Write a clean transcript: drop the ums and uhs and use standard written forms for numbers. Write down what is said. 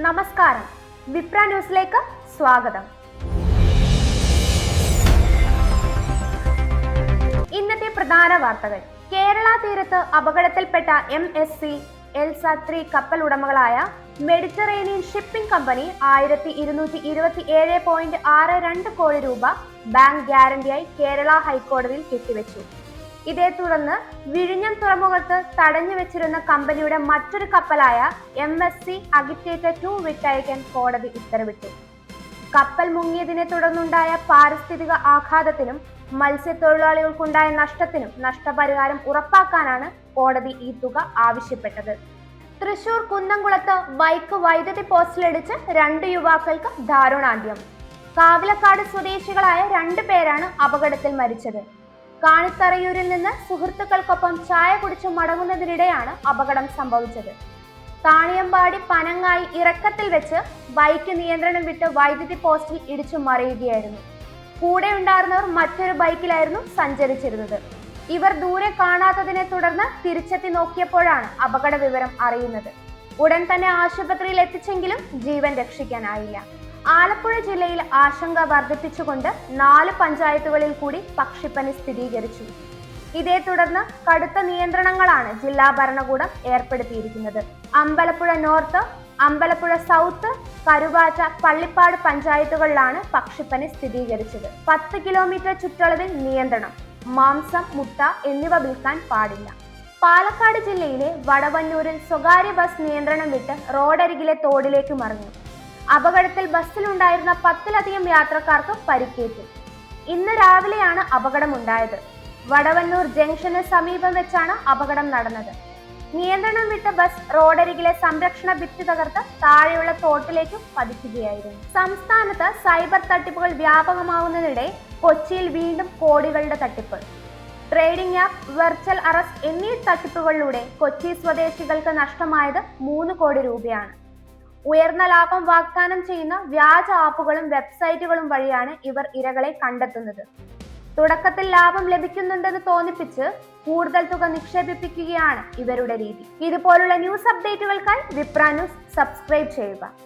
നമസ്കാരം, വിപ്ര ന്യൂസിലേക്ക് സ്വാഗതം. ഇന്നത്തെ പ്രധാന വാർത്തകൾ. കേരള തീരത്ത് അപകടത്തിൽപ്പെട്ട MSC എൽസ 3 കപ്പൽ ഉടമകളായ മെഡിറ്ററേനിയൻ ഷിപ്പിംഗ് കമ്പനി 1227.62 കോടി രൂപ ബാങ്ക് ഗ്യാരണ്ടിയായി കേരള ഹൈക്കോടതിയിൽ കെട്ടിവെച്ചു. ഇതേ തുടർന്ന് വിഴിഞ്ഞം തുറമുഖത്ത് തടഞ്ഞു വെച്ചിരുന്ന കമ്പനിയുടെ മറ്റൊരു കപ്പലായ MSC അഗിറ്റേറ്റർ 2 വിട്ടയക്കാൻ കോടതി ഉത്തരവിട്ടു. കപ്പൽ മുങ്ങിയതിനെ തുടർന്നുണ്ടായ പാരിസ്ഥിതിക ആഘാതത്തിനും മത്സ്യത്തൊഴിലാളികൾക്കുണ്ടായ നഷ്ടത്തിനും നഷ്ടപരിഹാരം ഉറപ്പാക്കാനാണ് കോടതി ഈ തുക ആവശ്യപ്പെട്ടത്. തൃശൂർ കുന്നംകുളത്ത് ബൈക്ക് വൈദ്യുതി പോസ്റ്റിലിടിച്ച് 2 യുവാക്കൾക്ക് ദാരുണാന്ത്യം. കാവിലക്കാട് സ്വദേശികളായ 2 പേരാണ് അപകടത്തിൽ മരിച്ചത്. കാണിത്തറയൂരിൽ നിന്ന് സുഹൃത്തുക്കൾക്കൊപ്പം ചായ കുടിച്ചു മടങ്ങുന്നതിനിടെയാണ് അപകടം സംഭവിച്ചത്. താണിയമ്പാടി പനങ്ങായി ഇറക്കത്തിൽ വെച്ച് ബൈക്ക് നിയന്ത്രണം വിട്ട് വൈദ്യുതി പോസ്റ്റിൽ ഇടിച്ചു മറിയുകയായിരുന്നു. കൂടെ ഉണ്ടായിരുന്നവർ മറ്റൊരു ബൈക്കിലായിരുന്നു സഞ്ചരിച്ചിരുന്നത്. ഇവർ ദൂരെ കാണാത്തതിനെ തുടർന്ന് തിരിച്ചെത്തി നോക്കിയപ്പോഴാണ് അപകട വിവരം അറിയുന്നത്. ഉടൻ തന്നെ ആശുപത്രിയിൽ എത്തിച്ചെങ്കിലും ജീവൻ രക്ഷിക്കാനായില്ല. ആലപ്പുഴ ജില്ലയിൽ ആശങ്ക വർദ്ധിപ്പിച്ചുകൊണ്ട് 4 പഞ്ചായത്തുകളിൽ കൂടി പക്ഷിപ്പനി സ്ഥിരീകരിച്ചു. ഇതേ തുടർന്ന് കടുത്ത നിയന്ത്രണങ്ങളാണ് ജില്ലാ ഭരണകൂടം ഏർപ്പെടുത്തിയിരിക്കുന്നത്. അമ്പലപ്പുഴ നോർത്ത്, അമ്പലപ്പുഴ സൗത്ത്, കരുവാറ്റ, പള്ളിപ്പാട് പഞ്ചായത്തുകളിലാണ് പക്ഷിപ്പനി സ്ഥിരീകരിച്ചത്. 10 കിലോമീറ്റർ ചുറ്റളവിൽ നിയന്ത്രണം. മാംസം, മുട്ട എന്നിവ വിൽക്കാൻ പാടില്ല. പാലക്കാട് ജില്ലയിലെ വടവന്നൂരിൽ സ്വകാര്യ ബസ് നിയന്ത്രണം വിട്ട് റോഡരികിലെ തോടിലേക്ക് മറിഞ്ഞു. അപകടത്തിൽ ബസ്സിലുണ്ടായിരുന്ന 10ലധികം യാത്രക്കാർക്ക് പരിക്കേറ്റു. ഇന്ന് രാവിലെയാണ് അപകടമുണ്ടായത്. വടവന്നൂർ ജംഗ്ഷന് സമീപം വെച്ചാണ് അപകടം നടന്നത്. നിയന്ത്രണം വിട്ട ബസ് റോഡരികിലെ സംരക്ഷണ ഭിത്തി തകർത്ത് താഴെയുള്ള തോട്ടിലേക്ക് പതിക്കുകയായിരുന്നു. സംസ്ഥാനത്ത് സൈബർ തട്ടിപ്പുകൾ വ്യാപകമാവുന്നതിനിടെ കൊച്ചിയിൽ വീണ്ടും കോടികളുടെ തട്ടിപ്പ്. ട്രേഡിംഗ് ആപ്പ്, വെർച്വൽ അറസ്റ്റ് എന്നീ തട്ടിപ്പുകളിലൂടെ കൊച്ചി സ്വദേശികൾക്ക് നഷ്ടമായത് 3 കോടി രൂപയാണ്. ഉയർന്ന ലാഭം വാഗ്ദാനം ചെയ്യുന്ന വ്യാജ ആപ്പുകളും വെബ്സൈറ്റുകളും വഴിയാണ് ഇവർ ഇരകളെ കണ്ടെത്തുന്നത്. തുടക്കത്തിൽ ലാഭം ലഭിക്കുന്നുണ്ടെന്ന് തോന്നിപ്പിച്ച് കൂടുതൽ തുക നിക്ഷേപിപ്പിക്കുകയാണ് ഇവരുടെ രീതി. ഇതുപോലുള്ള ന്യൂസ് അപ്ഡേറ്റുകൾക്കായി വിപ്ര ന്യൂസ് സബ്സ്ക്രൈബ് ചെയ്യുക.